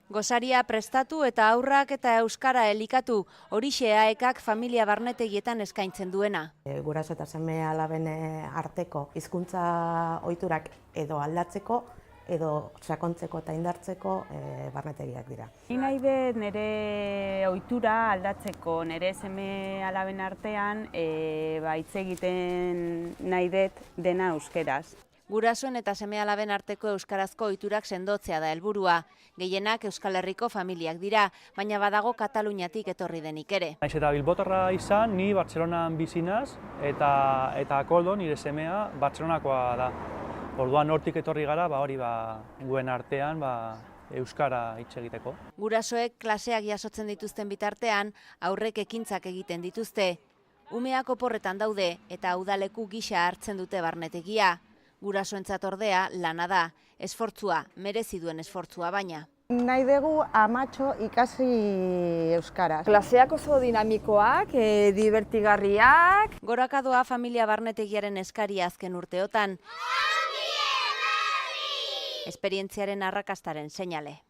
Gosaria prestatu eta haurrak eta euskara elikatu, horixe AEKak familia barnetegietan eskaintzen duena. Guraso eta seme alaben arteko hizkuntza ohiturak edo aldatzeko edo sakontzeko eta indartzeko barnetegiak dira. Nahi dut nire ohitura aldatzeko, nire seme alaben artean hitz egiten nahi dut dena euskeraz. Gurasoen eta seme-alaben arteko euskarazko ohiturak sendotzea da helburua. Gehienak Euskal Herriko familiak dira, baina badago Kataluniatik etorri denik ere. Naiz eta bilbotarra izan, ni Bartzelonan bizi naiz eta Koldo, nire semea, Bartzelonakoa da. Orduan hortik etorri gara, guen artean euskara hitz egiteko. Gurasoek klaseak jasotzen dituzten bitartean, aurrek ekintzak egiten dituzte. Umeak oporretan daude eta udaleku gisa hartzen dute barnetegia. Gurasoentzat ordea lana da, esfortzua, merezi duen esfortzua baina. Nahi dugu amatxo ikasi euskaraz. Klaseak oso dinamikoak, divertigarriak. Gorakadoa familia barnetegiaren eskaria azken urteotan. Esperientziaren arrakastaren seinale.